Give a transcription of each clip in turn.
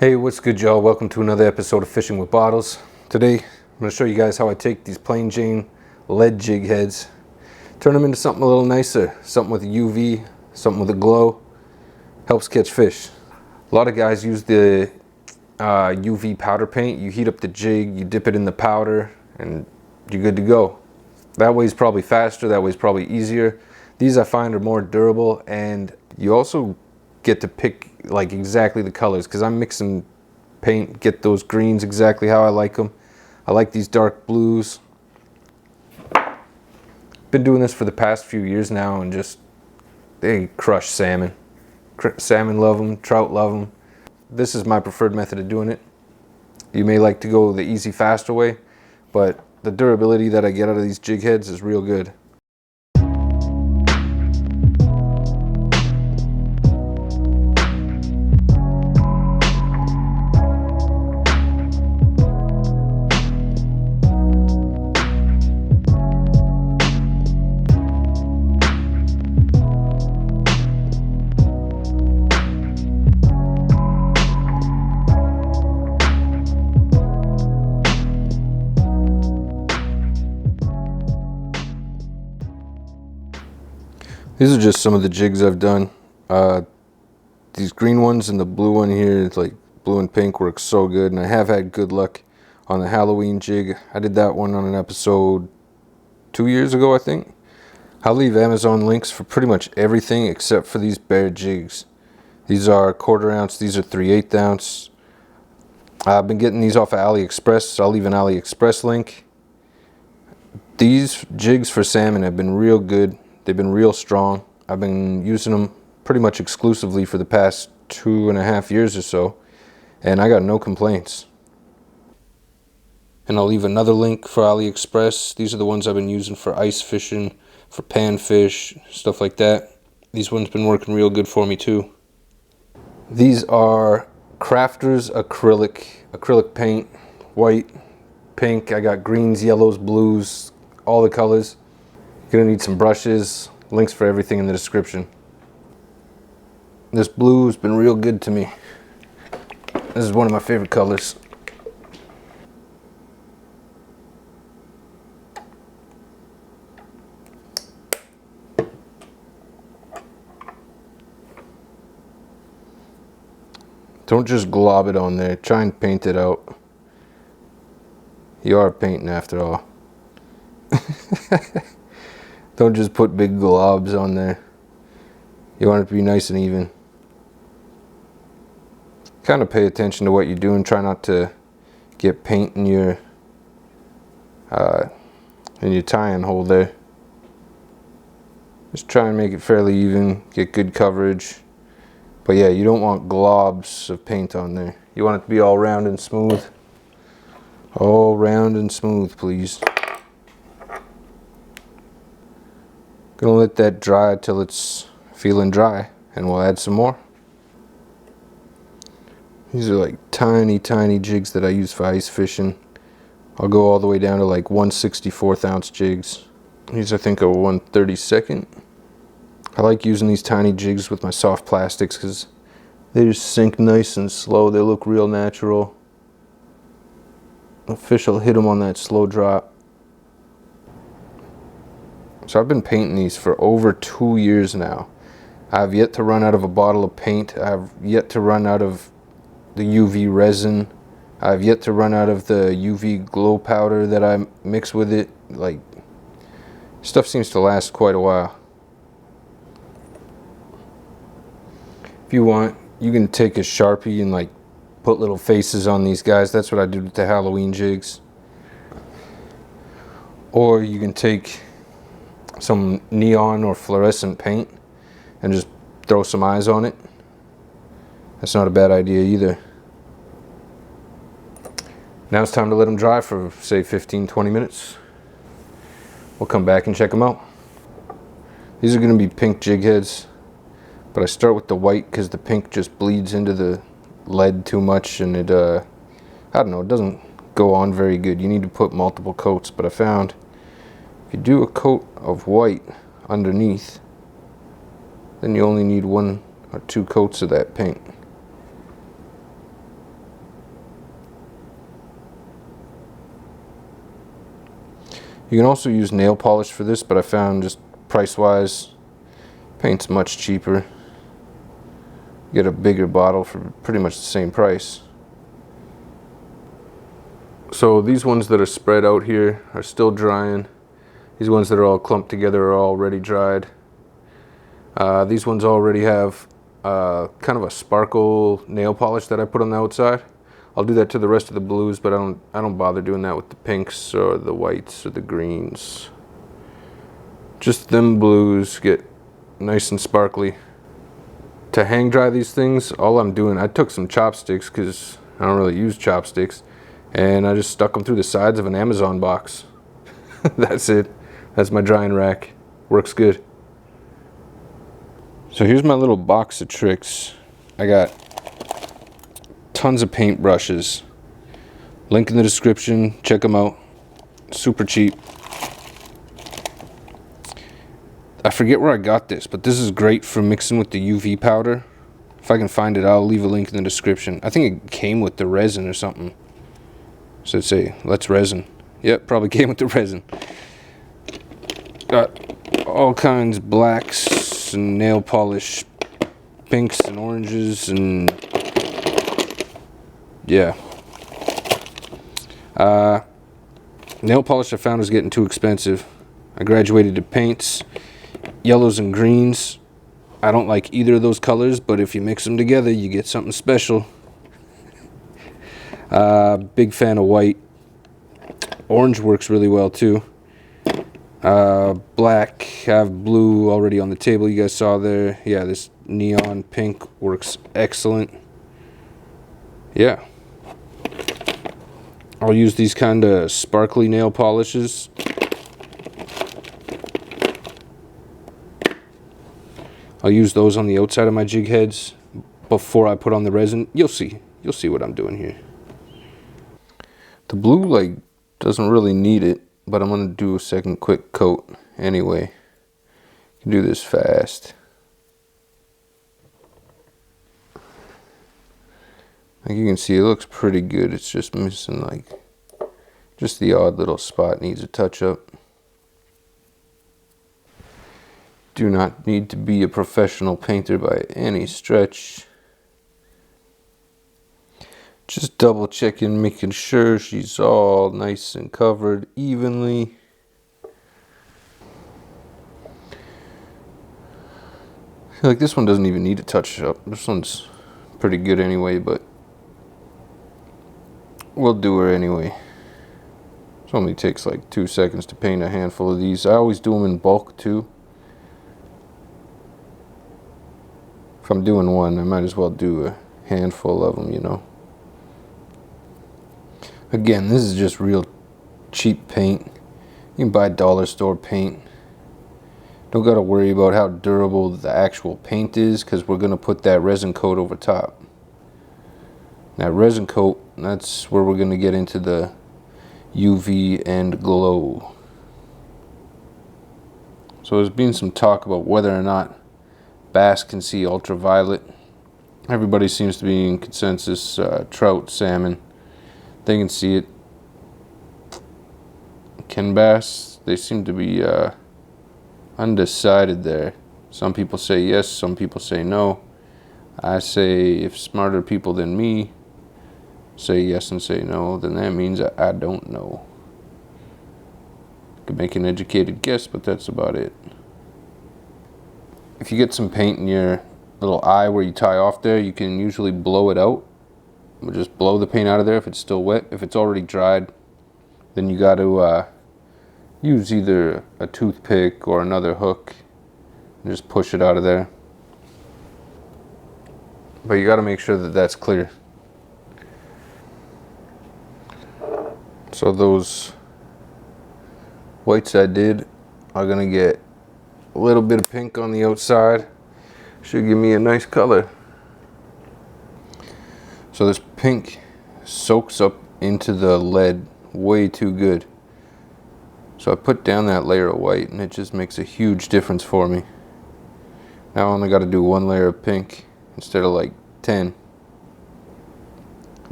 Hey, what's good, y'all? Welcome to another episode of Fishing with Bottles. Today, I'm going to show you guys how I take these plain Jane lead jig heads, turn them into something a little nicer, something with a UV, something with a glow, helps catch fish. A lot of guys use the UV powder paint. You heat up the jig, you dip it in the powder, and you're good to go. That way is probably faster, that way is probably easier. These I find are more durable, and you also get to pick like exactly the colors, because I'm mixing paint, get those greens exactly how I like them. I like these dark blues. Been doing this for the past few years now, and just they crush salmon. Salmon love them, trout love them. This is my preferred method of doing it. You may like to go the easy, faster way, but the durability that I get out of these jig heads is real good. These are just some of the jigs I've done. These green ones and the blue one here, it's like blue and pink, works so good. And I have had good luck on the Halloween jig. I did that one on an episode 2 years ago, I think. I'll leave Amazon links for pretty much everything except for these bear jigs. These are 1/4 ounce, these are 3/8 ounce. I've been getting these off of AliExpress, so I'll leave an AliExpress link. These jigs for salmon have been real good. They've been real strong. I've been using them pretty much exclusively for the past 2.5 years or so, and I got no complaints. And I'll leave another link for AliExpress. These are the ones I've been using for ice fishing, for panfish, stuff like that. These ones been working real good for me too. These are Crafters acrylic paint, white, pink. I got greens, yellows, blues, all the colors. You're gonna need some brushes, links for everything in the description. This blue has been real good to me. This is one of my favorite colors. Don't just glob it on there, try and paint it out. You are painting after all. Don't just put big globs on there. You want it to be nice and even. Kind of pay attention to what you're doing. Try not to get paint in your tie-in hole there. Just try and make it fairly even, get good coverage. But yeah, you don't want globs of paint on there. You want it to be all round and smooth. All round and smooth, please. Gonna let that dry till it's feeling dry, and we'll add some more. These are like tiny jigs that I use for ice fishing. I'll go all the way down to like 1/64 ounce jigs. These I think are 1/32. I like using these tiny jigs with my soft plastics because they just sink nice and slow. They look real natural. The fish will hit them on that slow drop. So I've been painting these for over 2 years now. I've yet to run out of a bottle of paint. I've yet to run out of the UV resin. I've yet to run out of the UV glow powder that I mix with it. Like, stuff seems to last quite a while. If you want, you can take a Sharpie and like put little faces on these guys. That's what I do with the Halloween jigs. Or you can take some neon or fluorescent paint and just throw some eyes on it. That's not a bad idea either. Now it's time to let them dry for say 15-20 minutes. We'll come back and check them out. These are going to be pink jig heads, but I start with the white because the pink just bleeds into the lead too much, and it I don't know, it doesn't go on very good. You need to put multiple coats, but I found if you do a coat of white underneath, then you only need 1 or 2 coats of that paint. You can also use nail polish for this, but I found just price-wise, paint's much cheaper. You get a bigger bottle for pretty much the same price. So these ones that are spread out here are still drying. These ones that are all clumped together are already dried. These ones already have kind of a sparkle nail polish that I put on the outside. I'll do that to the rest of the blues, but I don't bother doing that with the pinks or the whites or the greens. Just them blues get nice and sparkly. To hang dry these things, all I'm doing, I took some chopsticks because I don't really use chopsticks, and I just stuck them through the sides of an Amazon box. That's it. That's my drying rack. Works good. So here's my little box of tricks. I got tons of paint brushes. Link in the description. Check them out. Super cheap. I forget where I got this, but this is great for mixing with the UV powder. If I can find it, I'll leave a link in the description. I think it came with the resin or something. So it'd say, let's resin. Yep, probably came with the resin. Got all kinds of blacks and nail polish, pinks and oranges, and yeah. Nail polish I found was getting too expensive. I graduated to paints, yellows and greens. I don't like either of those colors, but if you mix them together, you get something special. Big fan of white. Orange works really well too. Black, I have blue already on the table, you guys saw there. Yeah, this neon pink works excellent. Yeah. I'll use these kind of sparkly nail polishes. I'll use those on the outside of my jig heads before I put on the resin. You'll see what I'm doing here. The blue, like, doesn't really need it, but I'm gonna do a second quick coat anyway. You can do this fast. Like you can see, it looks pretty good. It's just missing, like, just the odd little spot needs a touch up. Do not need to be a professional painter by any stretch. Just double checking, making sure she's all nice and covered evenly. I feel like this one doesn't even need a touch up. This one's pretty good anyway, but we'll do her anyway. It only takes like 2 seconds to paint a handful of these. I always do them in bulk too. If I'm doing one, I might as well do a handful of them, you know. Again, this is just real cheap paint. You can buy dollar store paint. Don't gotta worry about how durable the actual paint is, because we're gonna put that resin coat over top. That resin coat, that's where we're gonna get into the UV and glow. So there's been some talk about whether or not bass can see ultraviolet. Everybody seems to be in consensus, trout, salmon, they can see it. Can bass? They seem to be undecided there. Some people say yes, some people say no. I say if smarter people than me say yes and say no, then that means I don't know. Could make an educated guess, but that's about it. If you get some paint in your little eye where you tie off there, you can usually blow it out. We'll just blow the paint out of there if it's still wet. If it's already dried, then you got to use either a toothpick or another hook and just push it out of there. But you got to make sure that that's clear. So those whites I did are going to get a little bit of pink on the outside. Should give me a nice color. So this pink soaks up into the lead way too good. So I put down that layer of white and it just makes a huge difference for me. Now I only got to do 1 layer of pink instead of like 10.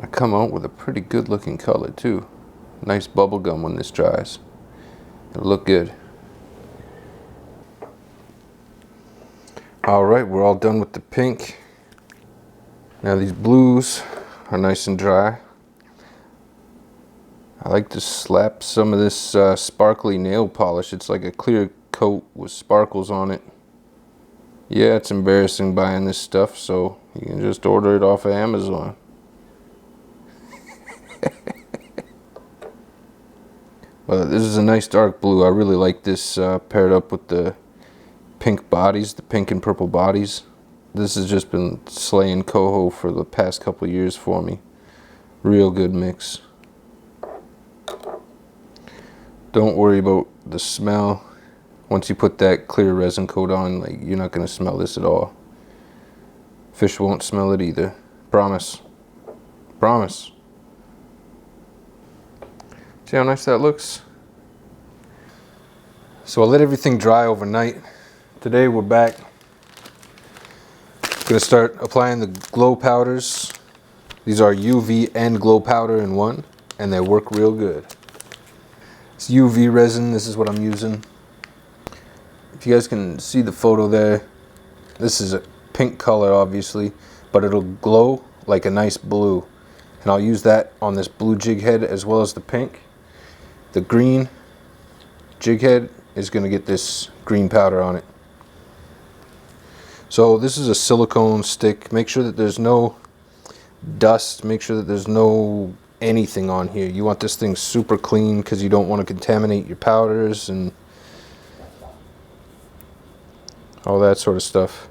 I come out with a pretty good looking color too. Nice bubble gum when this dries. It'll look good. All right, we're all done with the pink. Now these blues are nice and dry. I like to slap some of this sparkly nail polish. It's like a clear coat with sparkles on it. Yeah, it's embarrassing buying this stuff, so you can just order it off of Amazon. But this is a nice dark blue. I really like this paired up with the pink bodies, the pink and purple bodies. This has just been slaying coho for the past couple years for me. Real good mix. Don't worry about the smell. Once you put that clear resin coat on, like, you're not going to smell this at all. Fish won't smell it either. Promise. Promise. See how nice that looks? So I let everything dry overnight. Today we're back. Gonna start applying the glow powders. These are UV and glow powder in one, and they work real good. It's UV resin, this is what I'm using. If you guys can see the photo there, this is a pink color obviously, but it'll glow like a nice blue. And I'll use that on this blue jig head as well as the pink. The green jig head is gonna get this green powder on it. So this is a silicone stick. Make sure that there's no dust, make sure that there's no anything on here. You want this thing super clean because you don't want to contaminate your powders and all that sort of stuff.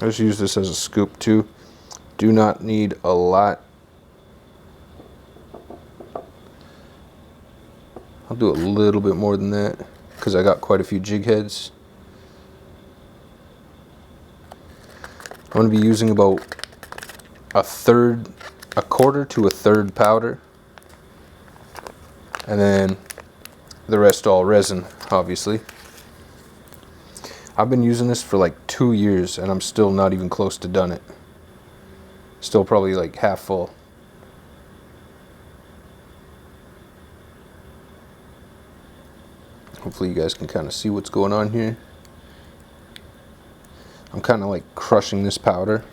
I just use this as a scoop too. Do not need a lot. I'll do a little bit more than that because I got quite a few jig heads. I'm going to be using about a quarter to a third powder, and then the rest all resin, obviously. I've been using this for like 2 years and I'm still not even close to done it. Still probably like half full. Hopefully you guys can kind of see what's going on here. I'm kind of like crushing this powder.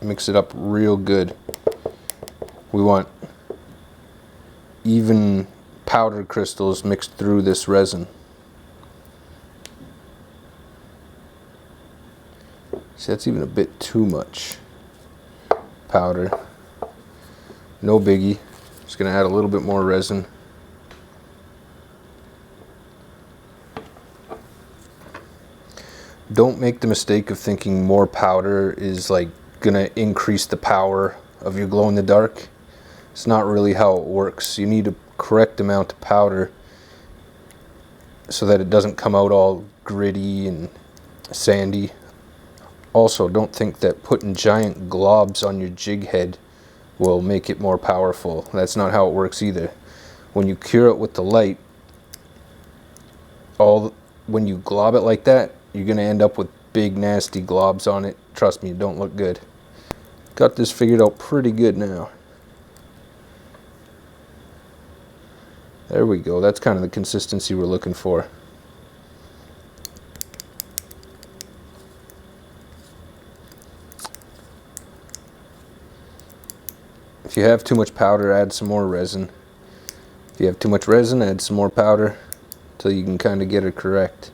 Mix it up real good. We want even powder crystals mixed through this resin. See, that's even a bit too much powder. No biggie. Just gonna add a little bit more resin. Don't make the mistake of thinking more powder is like gonna increase the power of your glow in the dark. It's not really how it works. You need a correct amount of powder so that it doesn't come out all gritty and sandy. Also, don't think that putting giant globs on your jig head will make it more powerful. That's not how it works either. When you cure it with the light, when you glob it like that, you're going to end up with big nasty globs on it. Trust me, it don't look good. Got this figured out pretty good now. There we go. That's kind of the consistency we're looking for. If you have too much powder, add some more resin. If you have too much resin, add some more powder until you can kind of get it correct.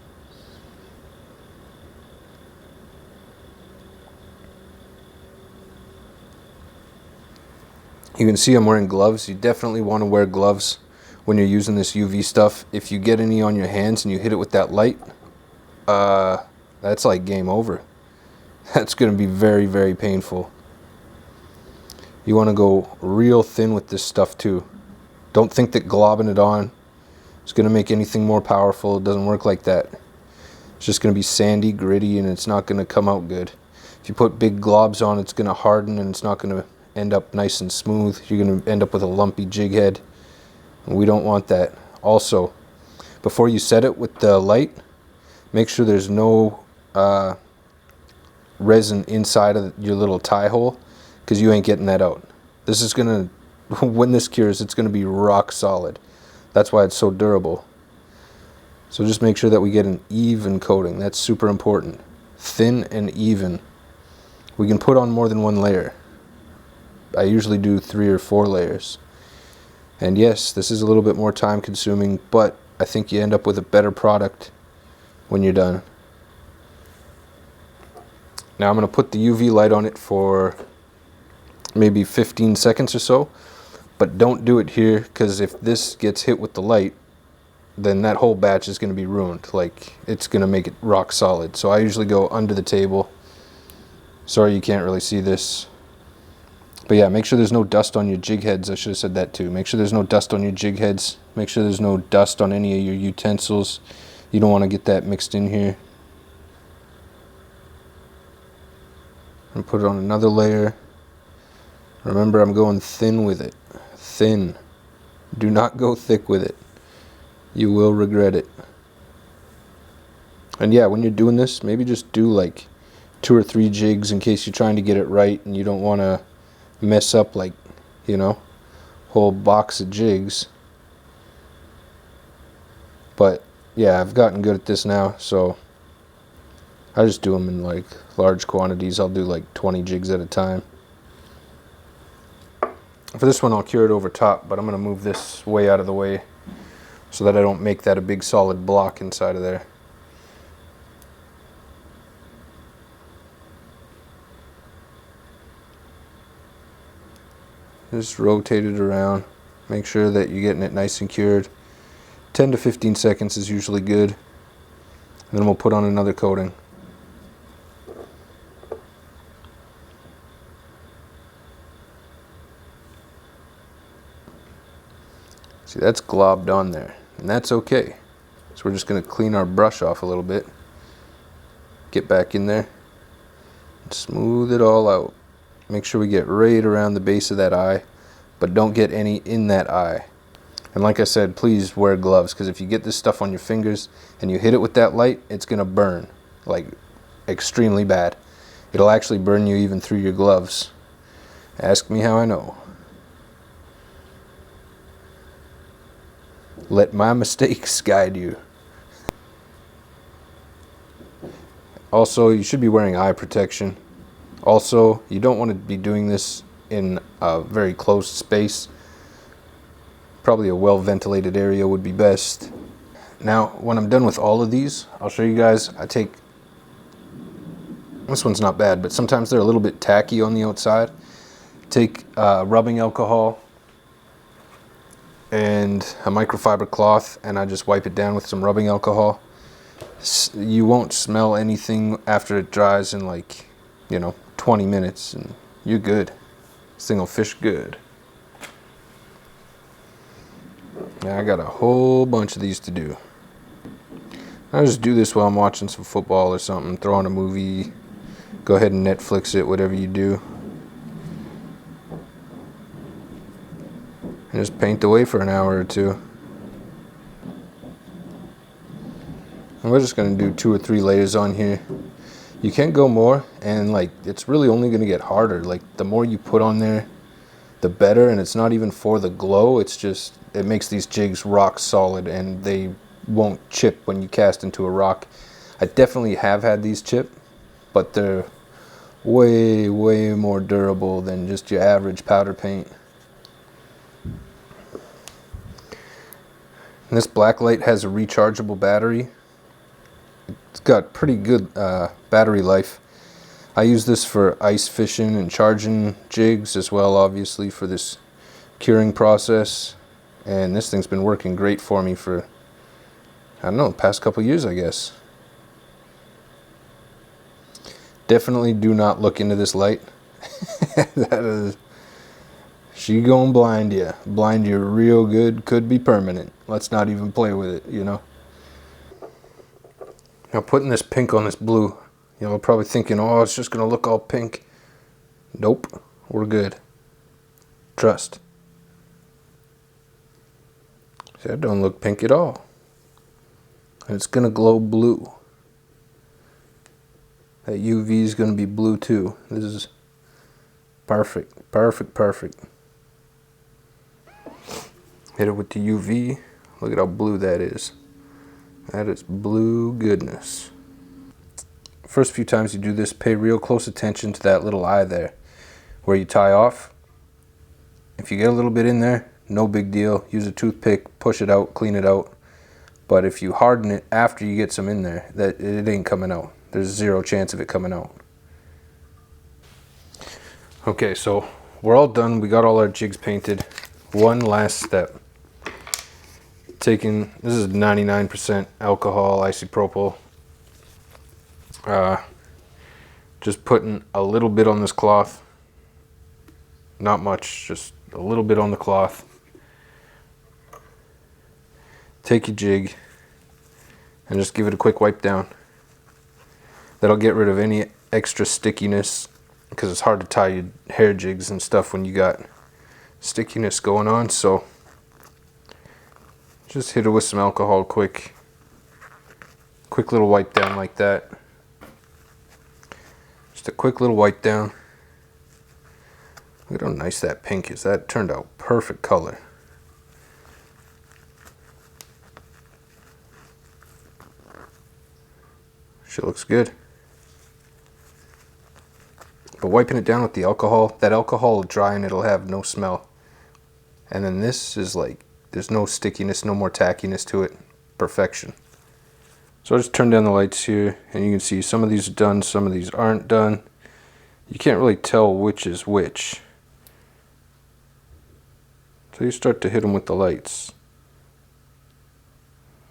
You can see I'm wearing gloves. You definitely want to wear gloves when you're using this UV stuff. If you get any on your hands and you hit it with that light, that's like game over. That's going to be very, very painful. You want to go real thin with this stuff too. Don't think that globbing it on is going to make anything more powerful. It doesn't work like that. It's just going to be sandy, gritty, and it's not going to come out good. If you put big globs on, it's going to harden and it's not going to end up nice and smooth. You're going to end up with a lumpy jig head, and we don't want that. Also, before you set it with the light, make sure there's no resin inside of your little tie hole, because you ain't getting that out. This is gonna, when this cures, it's gonna be rock solid. That's why it's so durable. So just make sure that we get an even coating. That's super important. Thin and even. We can put on more than one layer. I usually do 3 or 4 layers. And yes, this is a little bit more time consuming, but I think you end up with a better product when you're done. Now I'm going to put the UV light on it for maybe 15 seconds or so, but don't do it here, because if this gets hit with the light, then that whole batch is going to be ruined. Like, it's going to make it rock solid. So I usually go under the table. Sorry you can't really see this. But yeah, make sure there's no dust on your jig heads. I should have said that too. Make sure there's no dust on your jig heads. Make sure there's no dust on any of your utensils. You don't want to get that mixed in here. And put it on another layer. Remember, I'm going thin with it. Thin. Do not go thick with it. You will regret it. And yeah, when you're doing this, maybe just do like 2 or 3 jigs in case you're trying to get it right and you don't want to mess up, like, you know, whole box of jigs. But yeah, I've gotten good at this now, so I just do them in like large quantities. I'll do like 20 jigs at a time. For this one, I'll cure it over top, but I'm going to move this way out of the way so that I don't make that a big solid block inside of there. Just rotate it around. Make sure that you're getting it nice and cured. 10 to 15 seconds is usually good. And then we'll put on another coating. See, that's globbed on there, and that's okay. So we're just going to clean our brush off a little bit. Get back in there. And smooth it all out. Make sure we get right around the base of that eye, but don't get any in that eye. And like I said, please wear gloves, because if you get this stuff on your fingers and you hit it with that light, it's going to burn, like extremely bad. It'll actually burn you even through your gloves. Ask me how I know. Let my mistakes guide you. Also, you should be wearing eye protection. Also, you don't want to be doing this in a very closed space. Probably a well-ventilated area would be best. Now, when I'm done with all of these, I'll show you guys. I take, this one's not bad, but sometimes they're a little bit tacky on the outside. Take rubbing alcohol and a microfiber cloth, and I just wipe it down with some rubbing alcohol. You won't smell anything after it dries in like, 20 minutes, and you're good. This thing will fish good. Now I got a whole bunch of these to do. I just do this while I'm watching some football or something, throw on a movie, go ahead and Netflix it, whatever you do. And just paint away for an hour or two. And we're just going to do 2 or 3 layers on here. You can't go more, and like, it's really only going to get harder. Like, the more you put on there, the better. And it's not even for the glow, it's just, it makes these jigs rock solid, and they won't chip when you cast into a rock. I definitely have had these chip, but they're way more durable than just your average powder paint. And this black light has a rechargeable battery. It's got pretty good battery life. I use this for ice fishing and charging jigs as well, obviously, for this curing process. And this thing's been working great for me for, I don't know, the past couple years, I guess. Definitely do not look into this light. That is, she gonna blind you. Blind you real good, could be permanent. Let's not even play with it, Now, putting this pink on this blue, you're probably thinking, oh, it's just gonna look all pink. Nope, we're good. Trust. See, that don't look pink at all. And it's gonna glow blue. That UV is gonna be blue too. This is Perfect, perfect, perfect. Hit it with the UV. Look at how blue that is. That is blue goodness. First few times you do this, pay real close attention to that little eye there where you tie off. If you get a little bit in there, no big deal. Use a toothpick, push it out, clean it out. But if you harden it after you get some in there, that it ain't coming out. There's zero chance of it coming out. Okay, so we're all done. We got all our jigs painted. One last step. Taking, this is 99% alcohol isopropyl. Just putting a little bit on this cloth. Not much, just a little bit on the cloth. Take your jig and just give it a quick wipe down. That'll get rid of any extra stickiness, because it's hard to tie your hair jigs and stuff when you got stickiness going on. So just hit it with some alcohol quick little wipe down like that. Just a quick little wipe down. Look at how nice that pink is. That turned out perfect color. She looks good. But wiping it down with the alcohol, that alcohol will dry and it'll have no smell. And then this is like, there's no stickiness, no more tackiness to it. Perfection. So I just turn down the lights here and you can see some of these are done, some of these aren't done. You can't really tell which is which. So you start to hit them with the lights.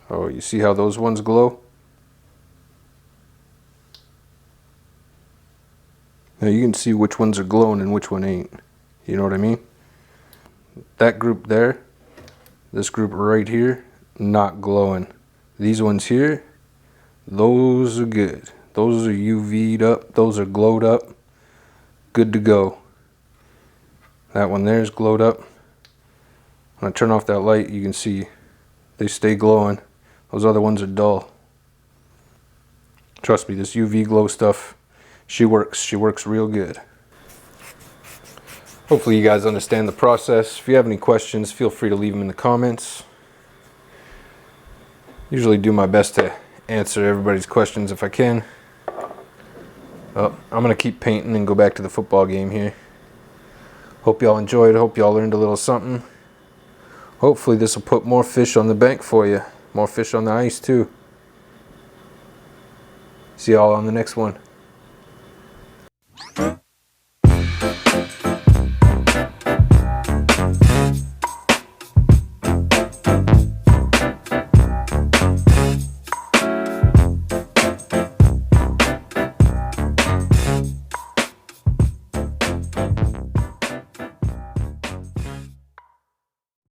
Oh, you see how those ones glow? Now you can see which ones are glowing and which one ain't. You know what I mean? That group there, this group right here, not glowing. These ones here, those are good. Those are UV'd up, those are glowed up. Good to go. That one there is glowed up. When I turn off that light, you can see they stay glowing. Those other ones are dull. Trust me, this UV glow stuff, she works real good. Hopefully you guys understand the process. If you have any questions, feel free to leave them in the comments. Usually do my best to answer everybody's questions if I can. I'm gonna keep painting and go back to the football game here. Hope y'all enjoyed. Hope y'all learned a little something. Hopefully this will put more fish on the bank for you. More fish on the ice too. See y'all on the next one.